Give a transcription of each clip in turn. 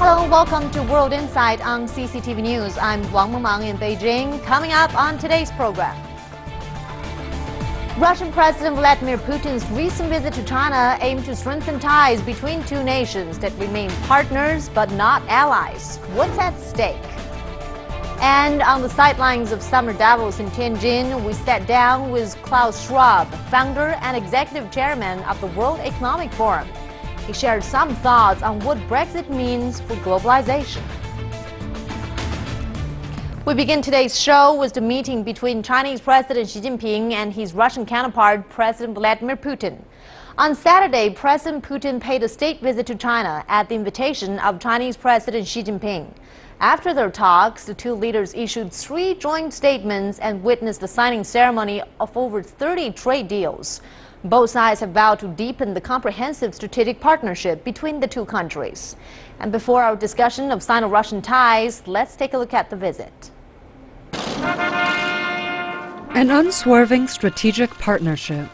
Hello and welcome to World Insight on CCTV News. I'm Wang Mengmang in Beijing. Coming up on today's program. Russian President Vladimir Putin's recent visit to China aimed to strengthen ties between two nations that remain partners but not allies. What's at stake? And on the sidelines of summer Davos in Tianjin, we sat down with Klaus Schwab, founder and executive chairman of the World Economic Forum. He shared some thoughts on what Brexit means for globalization. We begin today's show with the meeting between Chinese President Xi Jinping and his Russian counterpart, President Vladimir Putin. On Saturday, President Putin paid a state visit to China at the invitation of Chinese President Xi Jinping. After their talks, the two leaders issued 3 joint statements and witnessed the signing ceremony of over 30 trade deals. Both sides have vowed to deepen the comprehensive strategic partnership between the two countries. And before our discussion of Sino-Russian ties, let's take a look at the visit. An unswerving strategic partnership.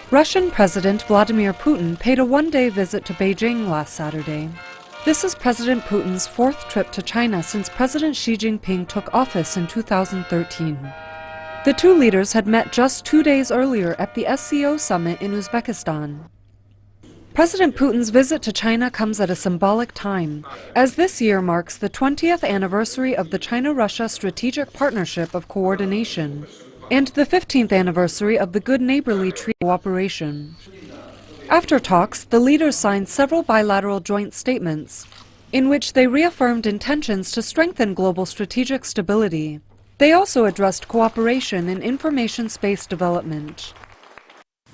Russian President Vladimir Putin paid a one-day visit to Beijing last Saturday. This is President Putin's 4th trip to China since President Xi Jinping took office in 2013. The two leaders had met just 2 days earlier at the SCO summit in Uzbekistan. President Putin's visit to China comes at a symbolic time, as this year marks the 20th anniversary of the China-Russia Strategic Partnership of Coordination and the 15th anniversary of the Good Neighborly Treaty of Cooperation. After talks, the leaders signed several bilateral joint statements, in which they reaffirmed intentions to strengthen global strategic stability. They also addressed cooperation in information space development.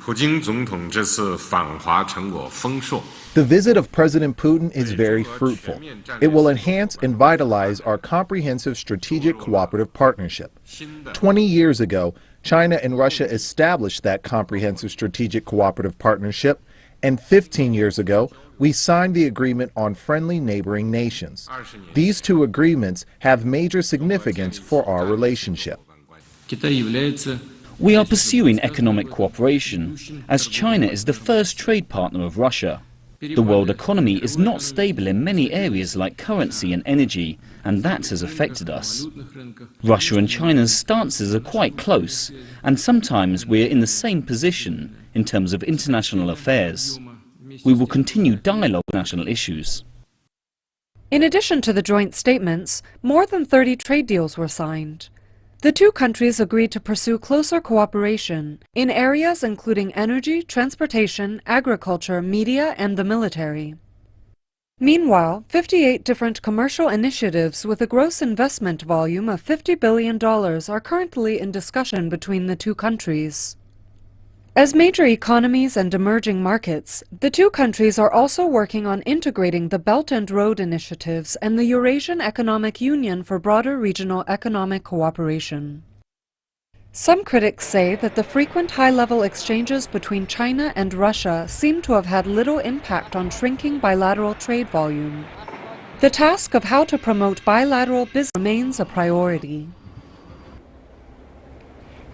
The visit of President Putin is very fruitful. It will enhance and vitalize our comprehensive strategic cooperative partnership. 20 years ago, China and Russia established that comprehensive strategic cooperative partnership, and 15 years ago, we signed the agreement on friendly neighboring nations. These two agreements have major significance for our relationship. We are pursuing economic cooperation, as China is the first trade partner of Russia. The world economy is not stable in many areas like currency and energy, and that has affected us. Russia and China's stances are quite close, and sometimes we are in the same position in terms of international affairs. We will continue dialogue on national issues. In addition to the joint statements, more than 30 trade deals were signed. The two countries agreed to pursue closer cooperation in areas including energy, transportation, agriculture, media, and the military. Meanwhile, 58 different commercial initiatives with a gross investment volume of $50 billion are currently in discussion between the two countries. As major economies and emerging markets, the two countries are also working on integrating the Belt and Road initiatives and the Eurasian Economic Union for broader regional economic cooperation. Some critics say that the frequent high-level exchanges between China and Russia seem to have had little impact on shrinking bilateral trade volume. The task of how to promote bilateral business remains a priority.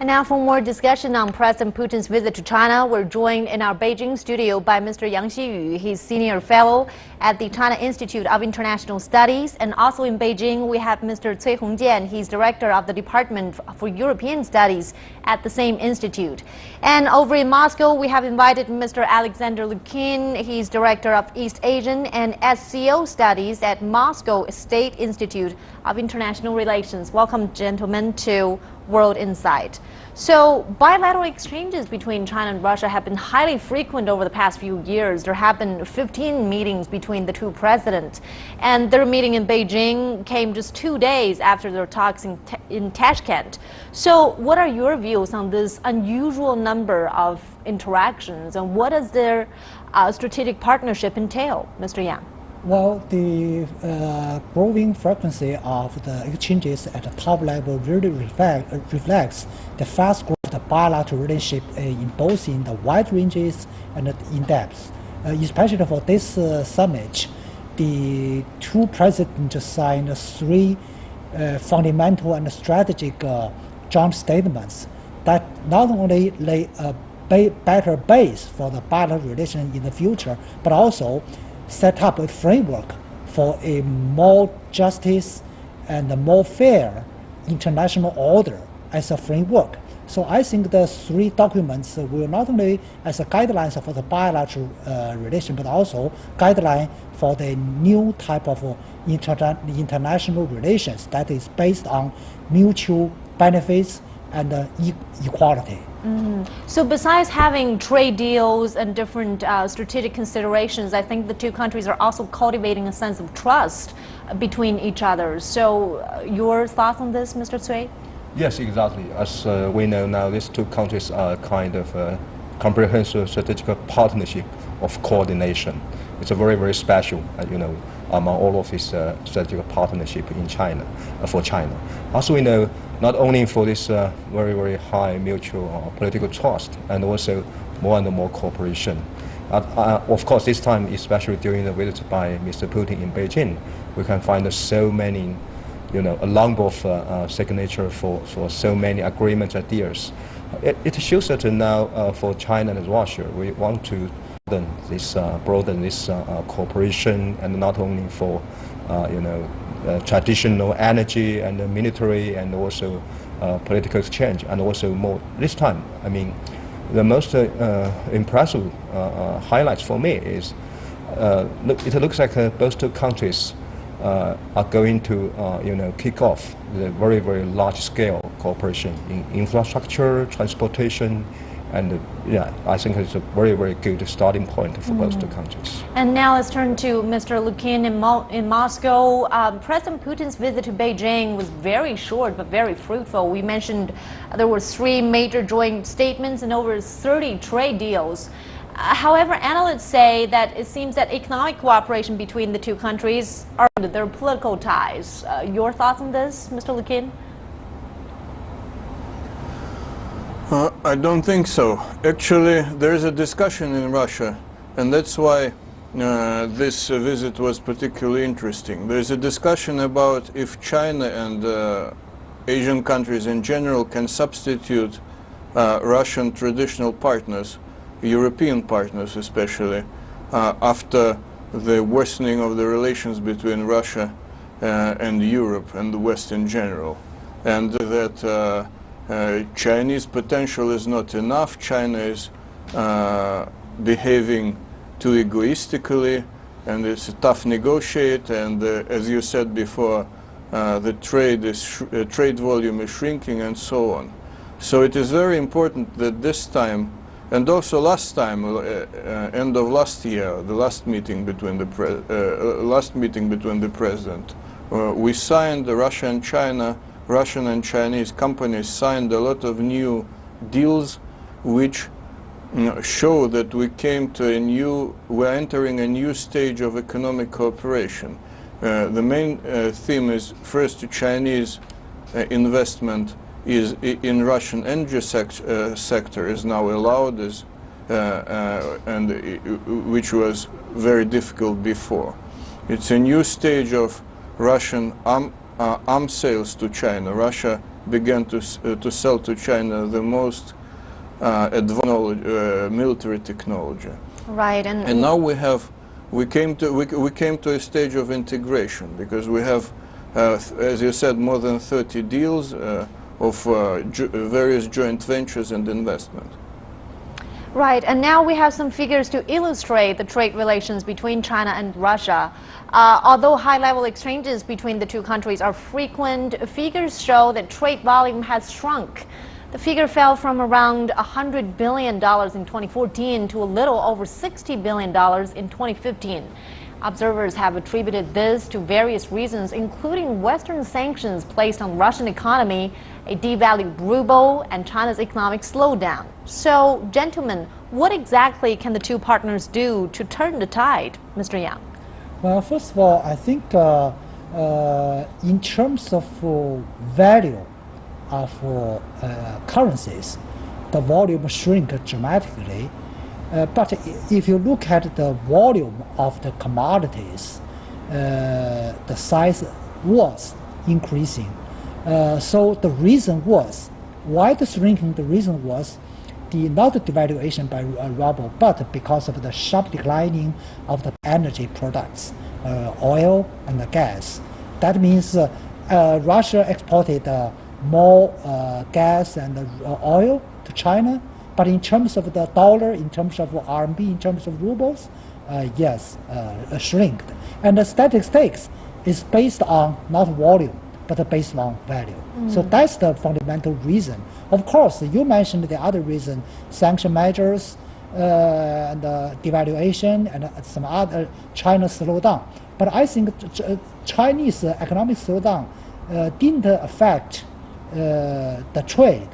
And now for more discussion on President Putin's visit to China, we're joined in our Beijing studio by Mr. Yang Xiyu. He's senior fellow at the China Institute of International Studies. And also in Beijing, we have Mr. Cui Hongjian. He's director of the Department for European Studies at the same institute. And over in Moscow, we have invited Mr. Alexander Lukin. He's director of East Asian and SCO Studies at Moscow State Institute of International Relations. Welcome, gentlemen, to World Insight. So bilateral exchanges between China and Russia have been highly frequent over the past few years. There have been 15 meetings between the two presidents, and their meeting in Beijing came just 2 days after their talks in Tashkent. So what are your views on this unusual number of interactions, and what does their strategic partnership entail, Mr. Yang? Well, the growing frequency of the exchanges at the top level really reflects the fast growth of the bilateral relationship in both in the wide ranges and in depth. Especially for this summit, the two presidents signed 3 fundamental and strategic joint statements that not only lay a better base for the bilateral relation in the future, but also set up a framework for a more justice and a more fair international order as a framework. So I think the three documents will not only as a guidelines for the bilateral relation, but also guideline for the new type of international relations that is based on mutual benefits and equality. So besides having trade deals and different strategic considerations, I think the two countries are also cultivating a sense of trust between each other. So your thoughts on this, Mr. Cui? Yes, exactly. As we know now, these two countries are kind of a comprehensive strategic partnership of coordination. It's a very, very special, among all of these strategic partnership in China, for China. As we know, not only for this very, very high mutual political trust, and also more and more cooperation. Of course, this time, especially during the visit by Mr. Putin in Beijing, we can find so many, a number of signature for so many agreements and deals. It shows that now for China and Russia, we want to broaden this cooperation, and not only for traditional energy and military and also political exchange, and also more this time. I mean, the most impressive highlights for me is it looks like both two countries are going to kick off the very, very large-scale cooperation in infrastructure, transportation, and I think it's a very, very good starting point for both the countries. And now let's turn to Mr. Lukin in Moscow. President Putin's visit to Beijing was very short but very fruitful. We mentioned there were 3 major joint statements and over 30 trade deals. However, analysts say that it seems that economic cooperation between the two countries are their political ties. Your thoughts on this, Mr. Lukin? I don't think so. Actually, there is a discussion in Russia, and that's why this visit was particularly interesting. There is a discussion about if China and Asian countries in general can substitute Russian traditional partners, European partners especially, after the worsening of the relations between Russia and Europe and the West in general. And that Chinese potential is not enough. China is behaving too egoistically, and it's a tough negotiate. And as you said before, the trade volume is shrinking, and so on. So it is very important that this time, and also last time, end of last year, the last meeting between the president, we signed Russia and China. Russian and Chinese companies signed a lot of new deals which show that we're entering a new stage of economic cooperation. The main theme is first Chinese investment is in Russian energy sector is now allowed, which was very difficult before. It's a new stage of Russian arms sales to China. Russia began to sell to China the most advanced military technology. Right, and now we came to a stage of integration, because we have, as you said, more than 30 deals of various joint ventures and investment. Right, and now we have some figures to illustrate the trade relations between China and Russia. Although high-level exchanges between the two countries are frequent, figures show that trade volume has shrunk. The figure fell from around $100 billion in 2014 to a little over $60 billion in 2015. Observers have attributed this to various reasons, including Western sanctions placed on Russian economy, a devalued ruble, and China's economic slowdown. So, gentlemen, what exactly can the two partners do to turn the tide, Mr. Yang? Well, first of all, I think in terms of value of currencies, the volume shrink dramatically. But if you look at the volume of the commodities, the size was increasing. So the reason was, why the shrinking? The reason was not the devaluation by ruble, but because of the sharp declining of the energy products. oil and gas. That means Russia exported more gas and oil to China, but in terms of the dollar, in terms of RMB, in terms of rubles, yes, shrinked. And the statistics is based on not volume, but based on value. So that's the fundamental reason. Of course, you mentioned the other reason, sanction measures, and devaluation, and some other China slowdown. But I think Chinese economic slowdown didn't affect the trade,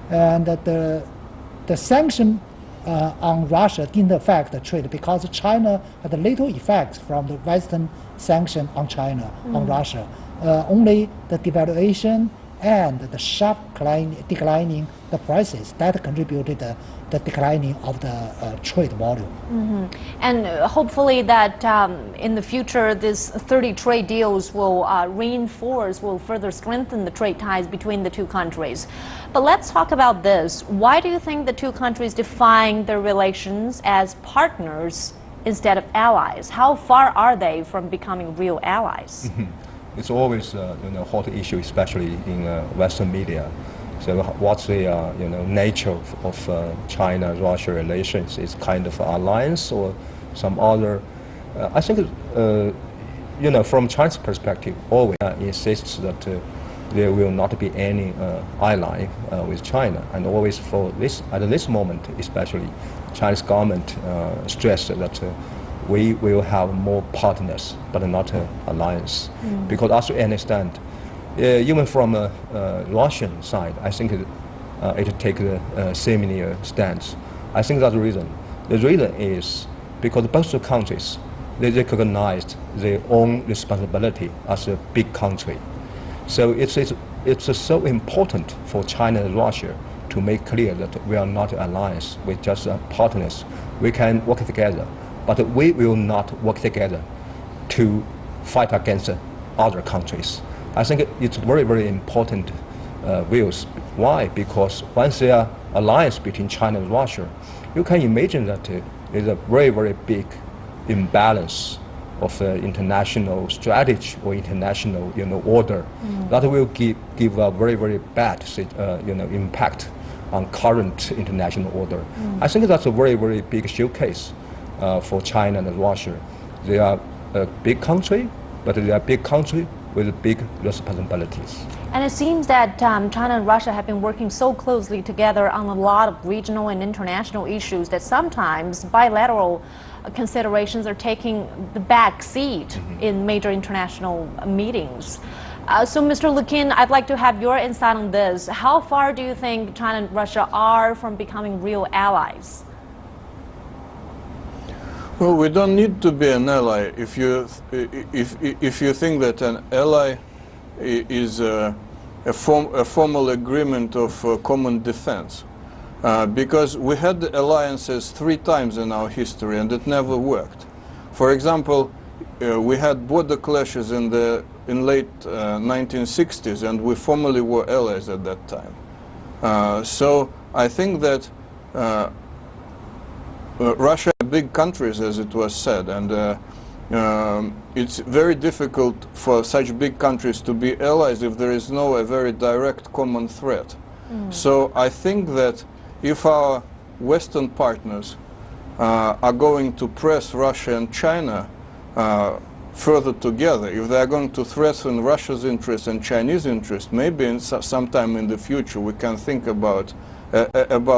and the sanction on Russia didn't affect the trade because China had little effect from the Western sanction on China, on Russia. Only the devaluation and the sharp declining the prices that contributed the declining of the trade volume. And hopefully that in the future, these 30 trade deals will will further strengthen the trade ties between the two countries. But let's talk about this. Why do you think the two countries define their relations as partners instead of allies? How far are they from becoming real allies? It's always a hot issue, especially in Western media. So what's the nature of China-Russia relations? Is kind of alliance or some other? I think from China's perspective, always insists that there will not be any ally with China, and always for this at this moment, especially, Chinese government stressed that. We will have more partners, but not an alliance. Because as we understand, even from a Russian side, I think it takes a similar stance. I think that's the reason. The reason is because both the countries, they recognized their own responsibility as a big country. So it's so important for China and Russia to make clear that we are not alliance, we're just partners. We can work together. But we will not work together to fight against other countries. I think it's very, very important views. Why? Because once there are alliance between China and Russia, you can imagine that there's a very, very big imbalance of international strategy or international order that will give a very, very bad impact on current international order. I think that's a very, very big showcase. For China and Russia. They are a big country, but they are a big country with big responsibilities. And it seems that China and Russia have been working so closely together on a lot of regional and international issues that sometimes bilateral considerations are taking the back seat in major international meetings. So, Mr. Lukin, I'd like to have your insight on this. How far do you think China and Russia are from becoming real allies? Well, we don't need to be an ally if you think that an ally is a formal agreement of common defense, because we had alliances 3 times in our history and it never worked. For example, we had border clashes in late 1960s and we formally were allies at that time. So I think that Russia are big countries, as it was said, and it's very difficult for such big countries to be allies if there is no a very direct common threat. So I think that if our Western partners are going to press Russia and China further together, if they are going to threaten Russia's interest and Chinese interest, maybe sometime in the future we can think about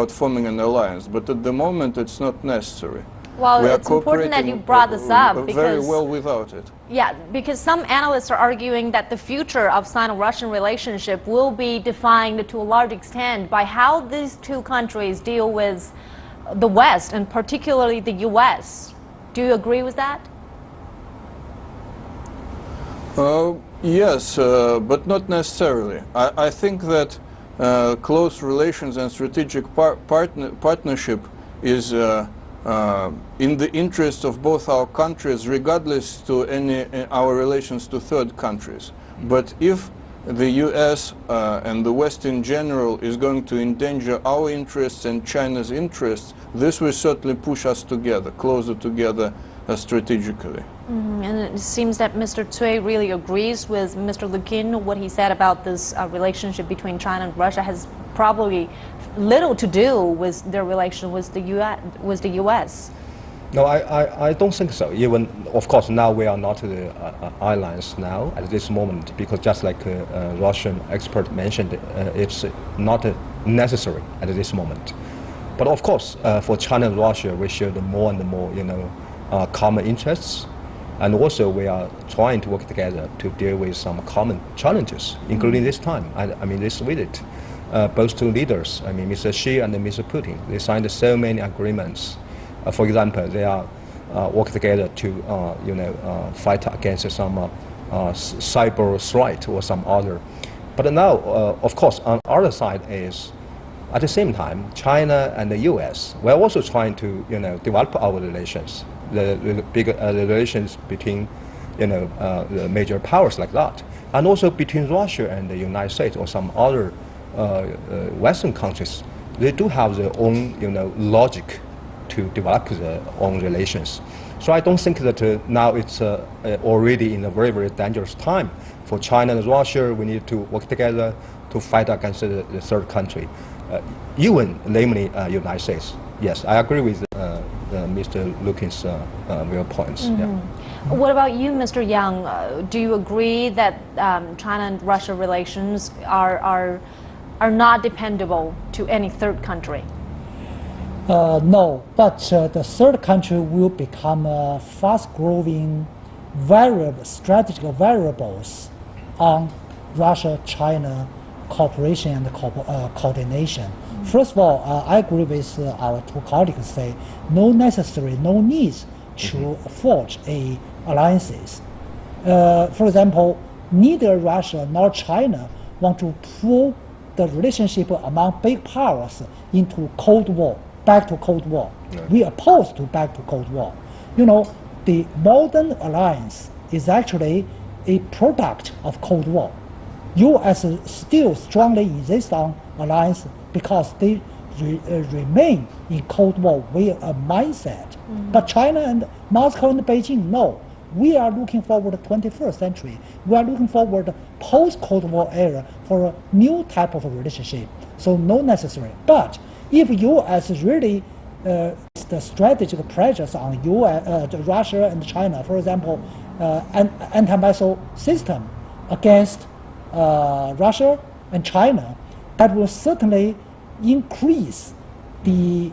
forming an alliance, but at the moment it's not necessary. Well, it's important that you brought this up because very well without it. Yeah, because some analysts are arguing that the future of Sino-Russian relationship will be defined to a large extent by how these two countries deal with the West and particularly the U.S. Do you agree with that? Yes, but not necessarily. I think that close relations and strategic partnership is in the interest of both our countries, regardless to our relations to third countries. But if the U.S. And the West in general is going to endanger our interests and China's interests, this will certainly push us together, closer together, strategically. And it seems that Mr. Cui really agrees with Mr. Lukin. What he said about this relationship between China and Russia has probably little to do with their relation with the U.S. No, I don't think so. Even, of course, now we are not the alliance now at this moment, because just like Russian expert mentioned, it's not necessary at this moment. But of course, for China and Russia, we share more and more, common interests, and also we are trying to work together to deal with some common challenges, including this time. I mean, this visit, both two leaders, I mean, Mr. Xi and Mr. Putin, they signed so many agreements. For example, they are work together to, fight against some cyber threat or some other. But now, of course, on the other side is, at the same time, China and the U.S. we're also trying to, develop our relations, the big relations between, the major powers like that, and also between Russia and the United States or some other Western countries. They do have their own, logic to develop their own relations. So I don't think that now it's already in a very, very dangerous time for China and Russia. We need to work together to fight against the third country, even namely United States. Yes, I agree with Mr. Lukin's real points. Yeah. What about you, Mr. Yang? Do you agree that China and Russia relations are not dependable to any third country? No, but the third country will become fast-growing strategic variables on Russia-China cooperation and coordination. First of all, I agree with our two colleagues say no need to forge alliances. For example, neither Russia nor China want to pull the relationship among big powers into back to Cold War. Yeah. We oppose to back to Cold War. The modern alliance is actually a product of Cold War. U.S. still strongly insist on alliance because they remain in Cold War mindset. But China and Moscow and Beijing, no. We are looking forward to the 21st century. We are looking forward to post-Cold War era for a new type of relationship. So no necessary. But if U.S. really the strategic pressures on Russia and China, for example, an anti-missile system against Russia and China, that will certainly increase the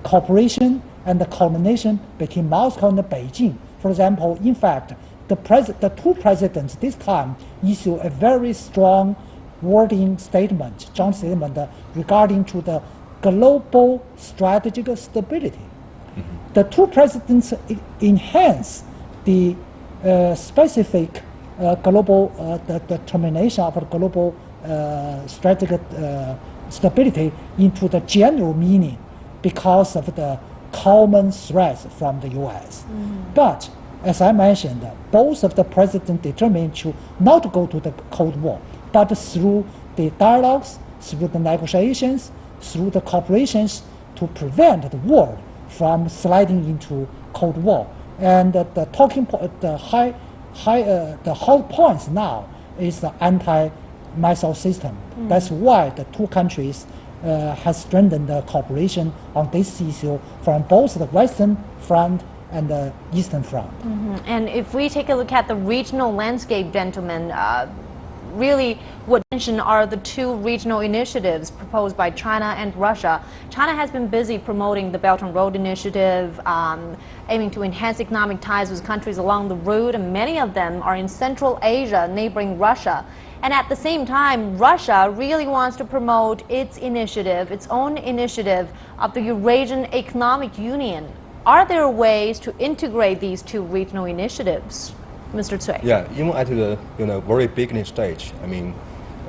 cooperation and the coordination between Moscow and Beijing. For example, in fact, the two presidents this time issue a very strong wording statement, joint statement regarding to the global strategic stability. The two presidents enhance the specific global determination of the global strategic stability into the general meaning because of the common threats from the U.S. But as I mentioned, both of the presidents determined to not go to the Cold War, but through the dialogues, through the negotiations, through the cooperations to prevent the world from sliding into Cold War. And the hot points now is the anti-missile system. That's why the two countries has strengthened the cooperation on this issue from both the Western Front and the Eastern Front. And if we take a look at the regional landscape, gentlemen, really what mentioned are the two regional initiatives proposed by China and Russia. China has been busy promoting the Belt and Road Initiative, aiming to enhance economic ties with countries along the route, and many of them are in Central Asia, neighboring Russia. And at the same time, Russia really wants to promote its initiative, its own initiative of the Eurasian Economic Union. Are there ways to integrate these two regional initiatives? Mr. Cui. Yeah, even at the very beginning stage, I mean,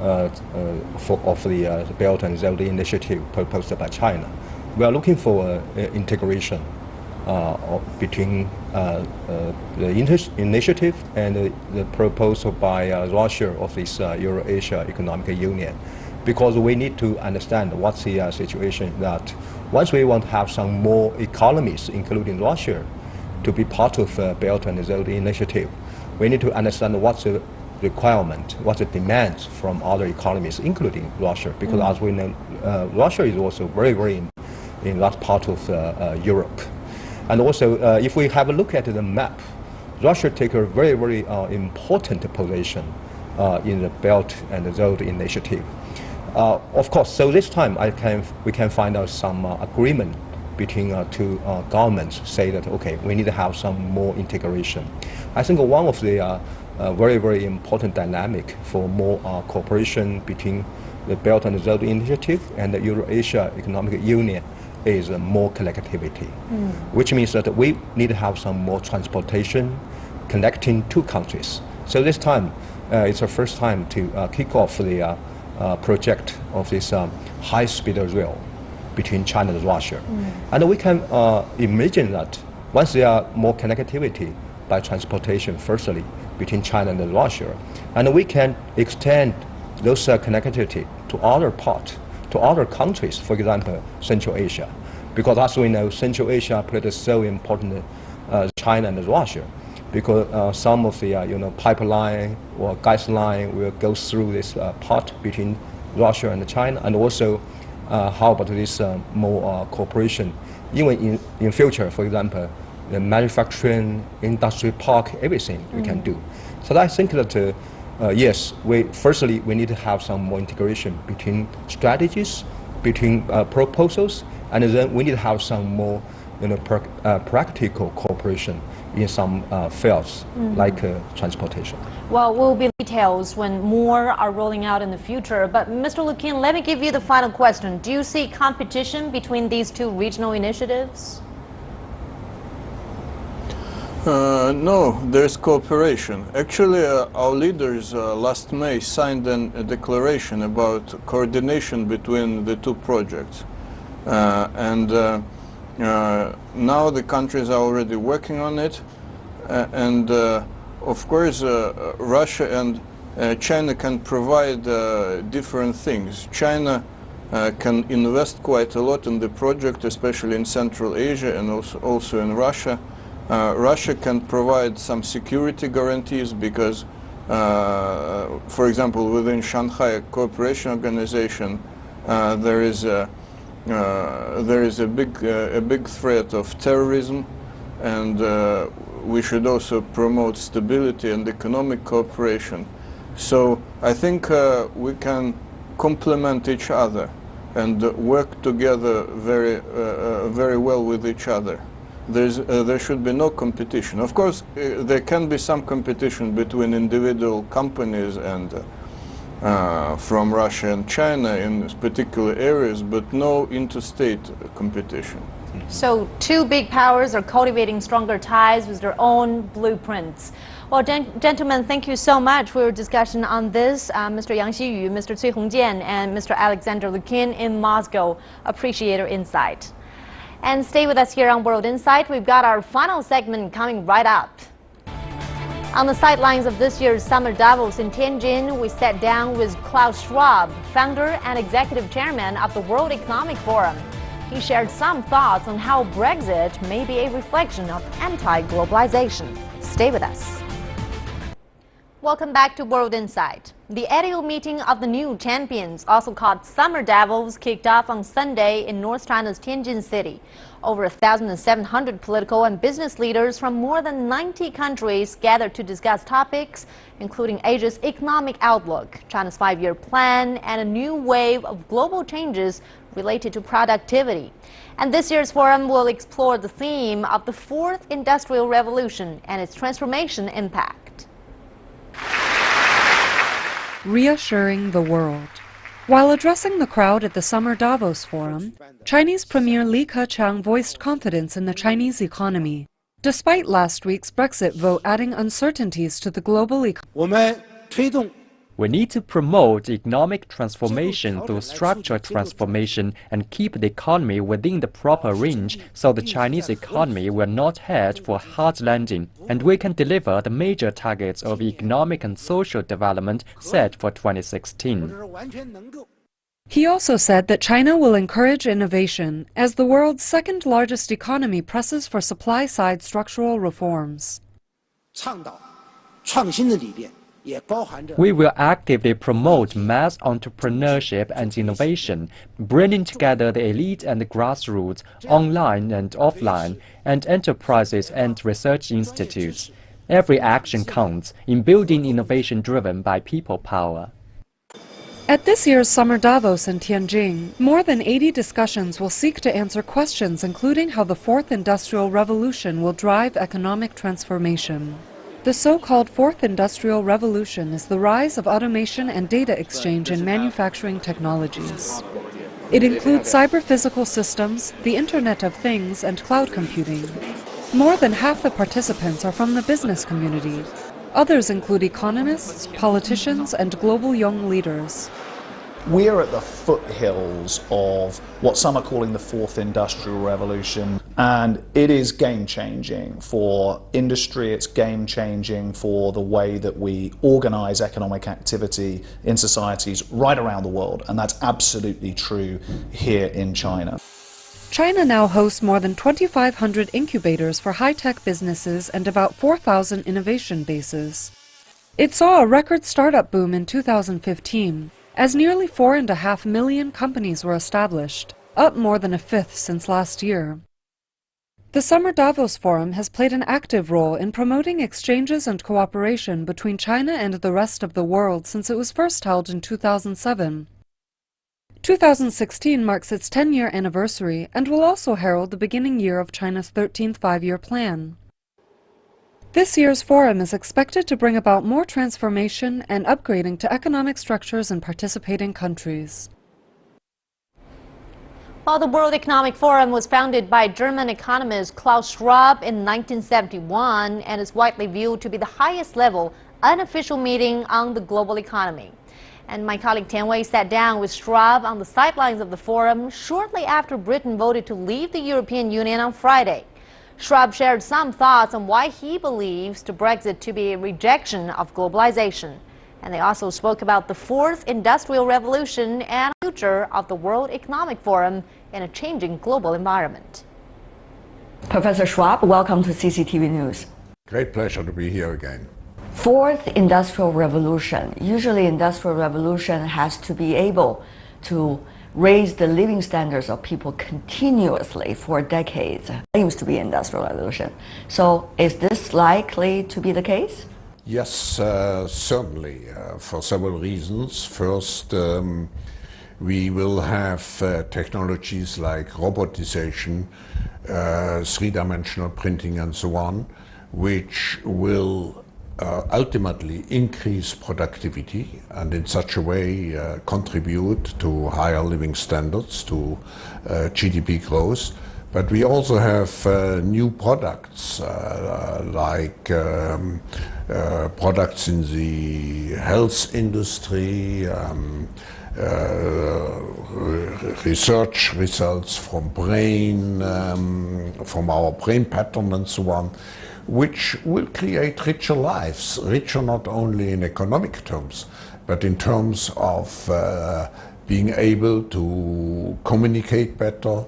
of the Belt and Road Initiative proposed by China, we are looking for integration between the initiative and the proposal by Russia of this Eurasia Economic Union, because we need to understand what's the situation that once we want to have some more economies, including Russia, to be part of Belt and Road Initiative, we need to understand what's the requirement, what's the demands from other economies, including Russia, because as we know, Russia is also very, very in that part of Europe. And also, if we have a look at the map, Russia takes a very, very important position in the Belt and Road Initiative. Of course, so this time we can find out some agreement between two governments, say that, okay, we need to have some more integration. I think one of the very, very important dynamic for more cooperation between the Belt and Road Initiative and the Eurasia Economic Union is more connectivity, which means that we need to have some more transportation connecting two countries. So this time, it's the first time to kick off the project of this high-speed rail between China and Russia. And we can imagine that once there are more connectivity by transportation, firstly, between China and Russia, and we can extend those connectivity to other countries, for example, Central Asia. Because as we know, Central Asia played so important China and Russia, because some of the pipeline or gas line will go through this part between Russia and China, and also how about this more cooperation, even in future, for example, the manufacturing, industry park, everything we can do. So I think that yes, firstly we need to have some more integration between strategies, between proposals, and then we need to have some more practical cooperation in some fields like transportation. Well, will be details when more are rolling out in the future. But Mr. Lukin, let me give you the final question. Do you see competition between these two regional initiatives? No, there's cooperation. Actually, our leaders last May signed a declaration about coordination between the two projects. Now the countries are already working on it. Of course, Russia and China can provide different things. China can invest quite a lot in the project, especially in Central Asia and also in Russia. Russia can provide some security guarantees because, for example, within Shanghai Cooperation Organization, there is a big threat of terrorism, and we should also promote stability and economic cooperation. So I think we can complement each other and work together very well with each other. There should be no competition. Of course, there can be some competition between individual companies and from Russia and China in particular areas, but no interstate competition. So two big powers are cultivating stronger ties with their own blueprints. Well, gentlemen, thank you so much for your discussion on this. Mr. Yang Xiyu, Mr. Cui Hongjian, and Mr. Alexander Lukin in Moscow. Appreciate your insight. And stay with us here on World Insight. We've got our final segment coming right up. On the sidelines of this year's summer Davos in Tianjin, we sat down with Klaus Schwab, founder and executive chairman of the World Economic Forum. He shared some thoughts on how Brexit may be a reflection of anti-globalization. Stay with us. Welcome back to World Insight. The annual meeting of the new champions, also called Summer Davos, kicked off on Sunday in North China's Tianjin city. Over 1,700 political and business leaders from more than 90 countries gathered to discuss topics including Asia's economic outlook, China's 5-year plan, and a new wave of global changes related to productivity. And this year's forum will explore the theme of the Fourth Industrial Revolution and its transformation impact. Reassuring the world. While addressing the crowd at the Summer Davos Forum, Chinese Premier Li Keqiang voiced confidence in the Chinese economy, despite last week's Brexit vote adding uncertainties to the global economy. We need to promote economic transformation through structural transformation and keep the economy within the proper range so the Chinese economy will not head for a hard landing, and we can deliver the major targets of economic and social development set for 2016. He also said that China will encourage innovation as the world's second-largest economy presses for supply-side structural reforms. We will actively promote mass entrepreneurship and innovation, bringing together the elite and the grassroots, online and offline, and enterprises and research institutes. Every action counts in building innovation driven by people power. At this year's Summer Davos in Tianjin, more than 80 discussions will seek to answer questions including how the Fourth Industrial Revolution will drive economic transformation. The so-called Fourth Industrial Revolution is the rise of automation and data exchange in manufacturing technologies. It includes cyber-physical systems, the Internet of Things, and cloud computing. More than half the participants are from the business community. Others include economists, politicians, and global young leaders. We are at the foothills of what some are calling the Fourth Industrial Revolution, and it is game-changing for industry, it's game-changing for the way that we organize economic activity in societies right around the world, and that's absolutely true here in China. China now hosts more than 2,500 incubators for high-tech businesses and about 4,000 innovation bases. It saw a record startup boom in 2015, as nearly 4.5 million companies were established, up more than a fifth since last year. The Summer Davos Forum has played an active role in promoting exchanges and cooperation between China and the rest of the world since it was first held in 2007. 2016 marks its 10-year anniversary and will also herald the beginning year of China's 13th five-year plan. This year's forum is expected to bring about more transformation and upgrading to economic structures in participating countries. Well, the World Economic Forum was founded by German economist Klaus Schwab in 1971 and is widely viewed to be the highest level unofficial meeting on the global economy. And my colleague Tian Wei sat down with Schwab on the sidelines of the forum shortly after Britain voted to leave the European Union on Friday. Schwab shared some thoughts on why he believes Brexit to be a rejection of globalization. And they also spoke about the Fourth Industrial Revolution and the future of the World Economic Forum in a changing global environment. Professor Schwab, welcome to CCTV News. Great pleasure to be here again. Fourth Industrial Revolution. Usually Industrial Revolution has to be able to raise the living standards of people continuously for decades. Seems to be Industrial Revolution. So is this likely to be the case? Yes, certainly, for several reasons. First, we will have technologies like robotization, three-dimensional printing and so on, which will ultimately increase productivity and in such a way contribute to higher living standards, to GDP growth. But we also have new products like products in the health industry, research results from from our brain pattern and so on, which will create richer lives, richer not only in economic terms, but in terms of being able to communicate better.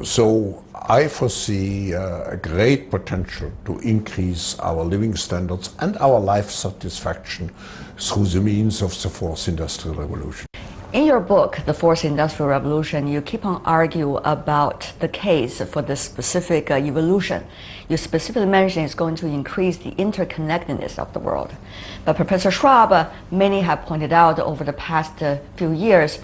So I foresee a great potential to increase our living standards and our life satisfaction through the means of the Fourth Industrial Revolution. In your book, The Fourth Industrial Revolution, you keep on arguing about the case for this specific evolution. You specifically mention it's going to increase the interconnectedness of the world. But Professor Schwab, many have pointed out over the past few years,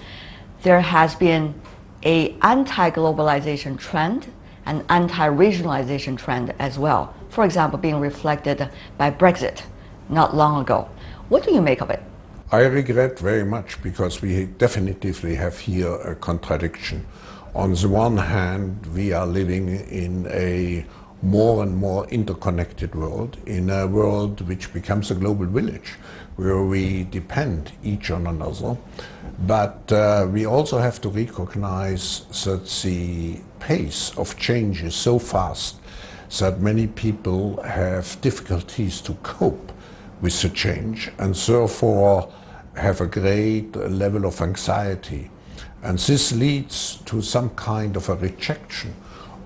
there has been an anti-globalization trend and anti-regionalization trend as well. For example, being reflected by Brexit not long ago. What do you make of it? I regret very much because we definitively have here a contradiction. On the one hand, we are living in a more and more interconnected world, in a world which becomes a global village, where we depend each on another. But we also have to recognize that the pace of change is so fast that many people have difficulties to cope with the change, and therefore have a great level of anxiety. And this leads to some kind of a rejection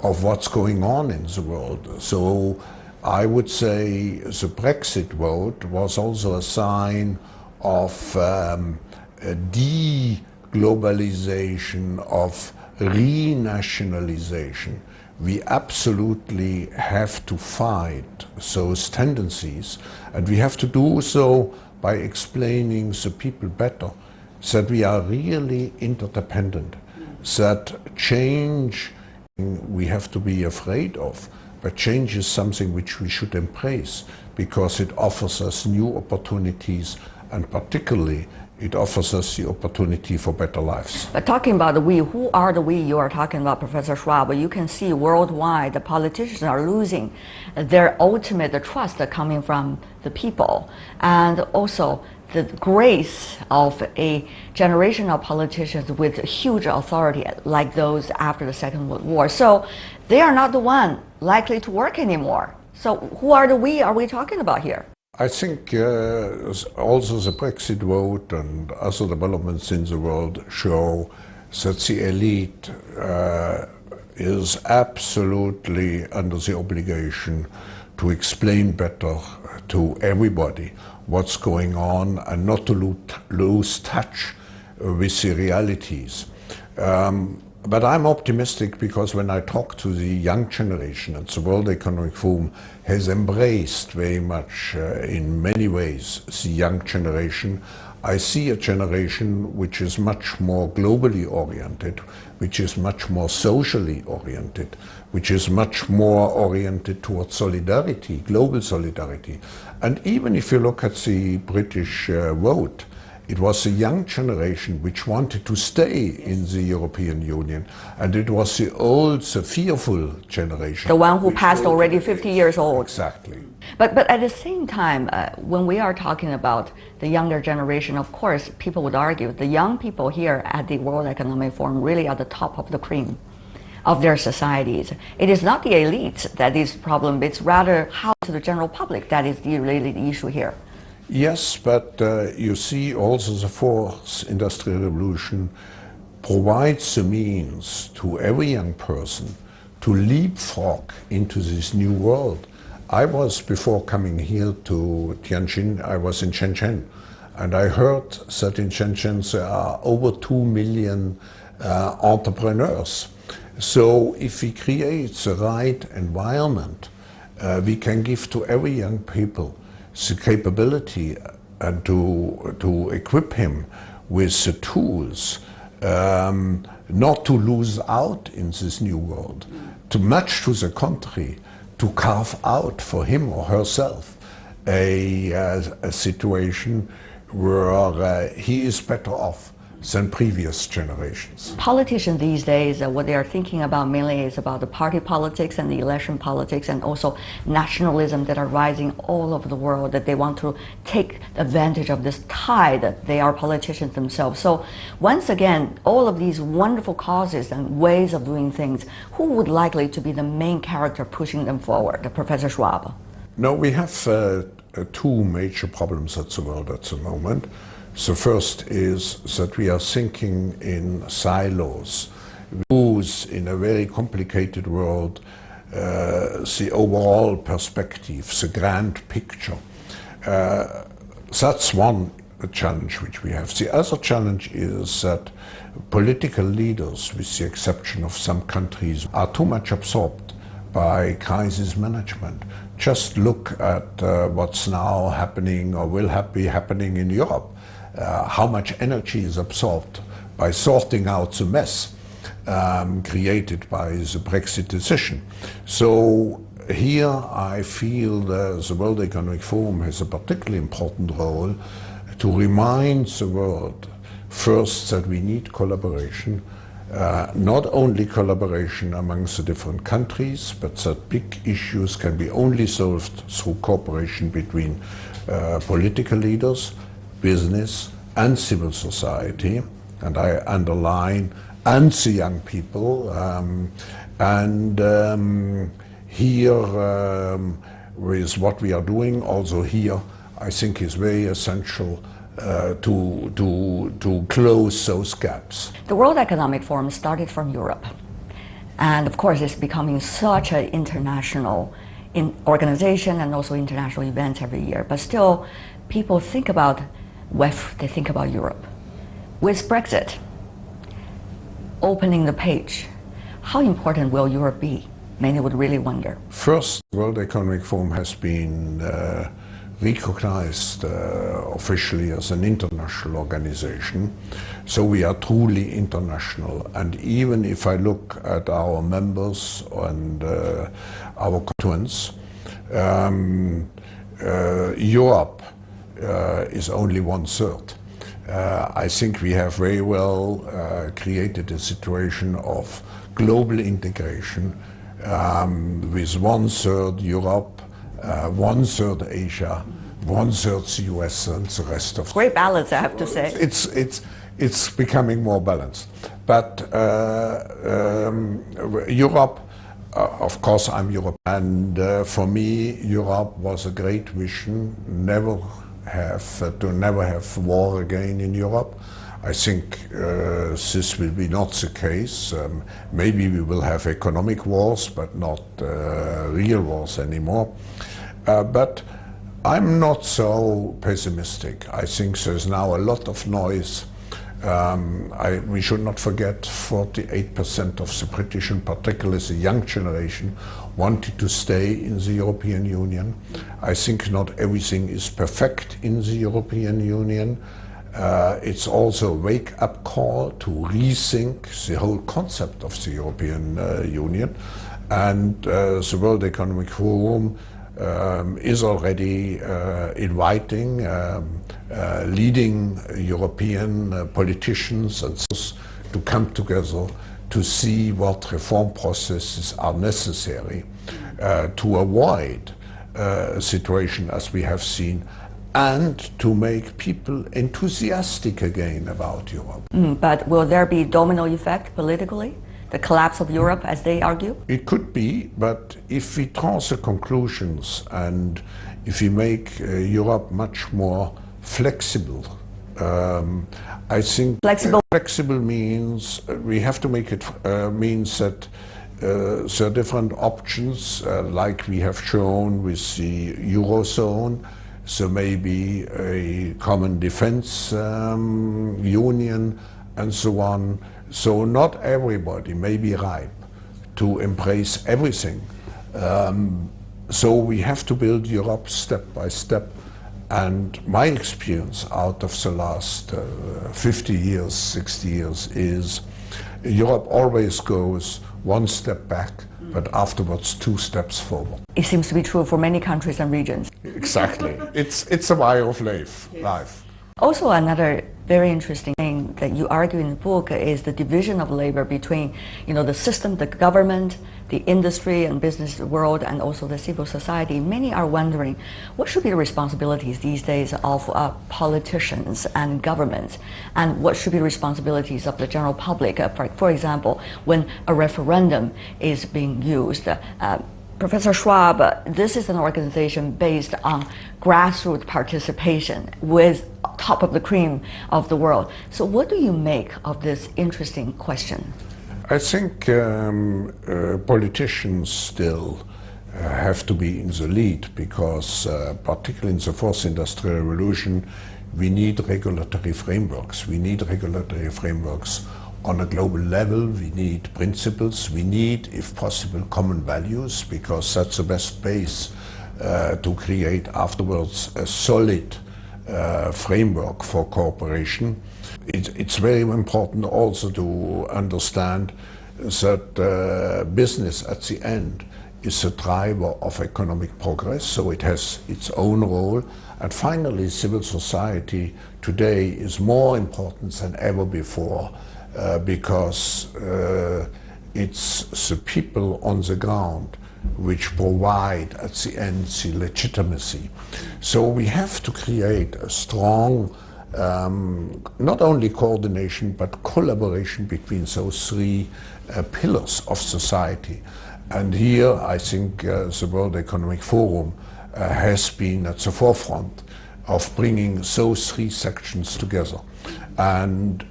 of what's going on in the world. So I would say the Brexit vote was also a sign of a de-globalization, of renationalization. We absolutely have to fight those tendencies, and we have to do so by explaining the people better that we are really interdependent, that change we have to be afraid of, but change is something which we should embrace because it offers us new opportunities, and particularly it offers us the opportunity for better lives. But talking about the we, who are the we you are talking about, Professor Schwab? You can see worldwide the politicians are losing their ultimate trust coming from the people, and also the grace of a generation of politicians with huge authority like those after the Second World War. So they are not the one likely to work anymore. So who are the we are we talking about here? I think also the Brexit vote and other developments in the world show that the elite is absolutely under the obligation to explain better to everybody what's going on and not to lose touch with the realities. But I'm optimistic because when I talk to the young generation, and the World Economic Forum has embraced very much in many ways the young generation, I see a generation which is much more globally oriented, which is much more socially oriented, which is much more oriented towards solidarity, global solidarity. And even if you look at the British vote, it was the young generation which wanted to stay in the European Union, and it was the old, the fearful generation. The one who passed already 50 years old. Exactly. But at the same time, when we are talking about the younger generation, of course, people would argue the young people here at the World Economic Forum really are the top of the cream of their societies. It is not the elites that is the problem, it's rather how to the general public that is really the issue here. Yes, but you see also the fourth industrial revolution provides the means to every young person to leapfrog into this new world. I was, before coming here to Tianjin, I was in Shenzhen, and I heard that in Shenzhen there are over 2 million entrepreneurs. So if we create the right environment, we can give to every young people the capability and to equip him with the tools not to lose out in this new world, to much to the contrary, to carve out for him or herself a situation where he is better off than previous generations. Politicians these days, what they are thinking about mainly is about the party politics and the election politics, and also nationalism that are rising all over the world, that they want to take advantage of this tide that they are politicians themselves. So once again, all of these wonderful causes and ways of doing things, who would likely to be the main character pushing them forward? Professor Schwab. No, we have two major problems at the world at the moment. The first is that we are thinking in silos. We lose in a very complicated world the overall perspective, the grand picture. That's one challenge which we have. The other challenge is that political leaders, with the exception of some countries, are too much absorbed by crisis management. Just look at what's now happening or will be happening in Europe. How much energy is absorbed by sorting out the mess created by the Brexit decision. So here I feel the World Economic Forum has a particularly important role to remind the world first that we need collaboration, not only collaboration amongst the different countries, but that big issues can be only solved through cooperation between political leaders, business and civil society, and I underline, and the young people. Here, with what we are doing, also here, I think is very essential to close those gaps. The World Economic Forum started from Europe, and of course it's becoming such an international organization and also international events every year. But still, people think about WEF, they think about Europe. With Brexit opening the page, how important will Europe be? Many would really wonder. First, the World Economic Forum has been recognized officially as an international organization. So we are truly international. And even if I look at our members and our constituents, Europe is only 1/3. I think we have very well created a situation of global integration with 1/3 Europe, 1/3 Asia, 1/3 the US, and the rest of. Great balance, I have to say. It's becoming more balanced, but Europe. Of course, I'm Europe, and for me, Europe was a great vision. Never have war again in Europe. I think this will be not the case. Maybe we will have economic wars, but not real wars anymore. But I'm not so pessimistic. I think there's now a lot of noise. We should not forget 48% of the British, in particular the young generation, wanted to stay in the European Union. I think not everything is perfect in the European Union. It's also a wake-up call to rethink the whole concept of the European Union. And the World Economic Forum is already inviting leading European politicians and to come together to see what reform processes are necessary to avoid a situation as we have seen, and to make people enthusiastic again about Europe. But will there be domino effect politically? The collapse of Europe, as they argue? It could be, but if we draw the conclusions and if we make Europe much more flexible, I think flexible means we have to make it means that there are different options, like we have shown with the Eurozone. So maybe a common defense union and so on. So not everybody may be ripe to embrace everything. So we have to build Europe step by step. And my experience out of the last 50 years, 60 years is Europe always goes one step back, but afterwards 2 steps forward. It seems to be true for many countries and regions. Exactly. It's a way of life. Also, another very interesting thing that you argue in the book is the division of labor between, the system, the government, the industry and business world, and also the civil society. Many are wondering what should be the responsibilities these days of politicians and governments, and what should be the responsibilities of the general public. For example, when a referendum is being used, Professor Schwab, this is an organization based on grassroots participation with top of the cream of the world. So what do you make of this interesting question? I think politicians still have to be in the lead because particularly in the 4th Industrial Revolution, we need regulatory frameworks. We need regulatory frameworks on a global level. We need principles. We need, if possible, common values, because that's the best base to create afterwards a solid framework for cooperation. It's very important also to understand that business at the end is a driver of economic progress, so it has its own role. And finally, civil society today is more important than ever before because it's the people on the ground which provide at the end the legitimacy. So we have to create a strong not only coordination but collaboration between those 3 pillars of society. And here I think the World Economic Forum has been at the forefront of bringing those three sections together. And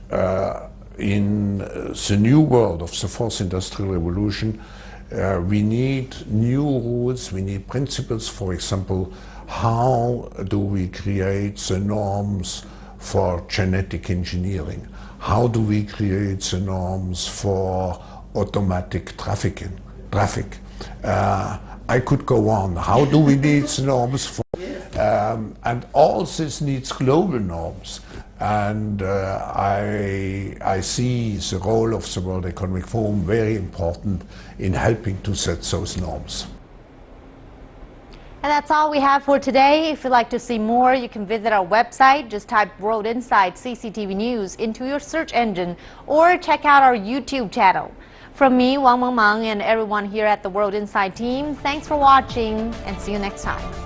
in the new world of the fourth industrial revolution, we need new rules, we need principles. For example, how do we create the norms for genetic engineering? How do we create the norms for automatic traffic? I could go on. How do we need the norms for? And all this needs global norms. And I see the role of the World Economic Forum very important in helping to set those norms. And that's all we have for today. If you'd like to see more, you can visit our website. Just type World Insight CCTV News into your search engine or check out our YouTube channel. From me, Wang Mengmeng, and everyone here at the World Insight team, thanks for watching and see you next time.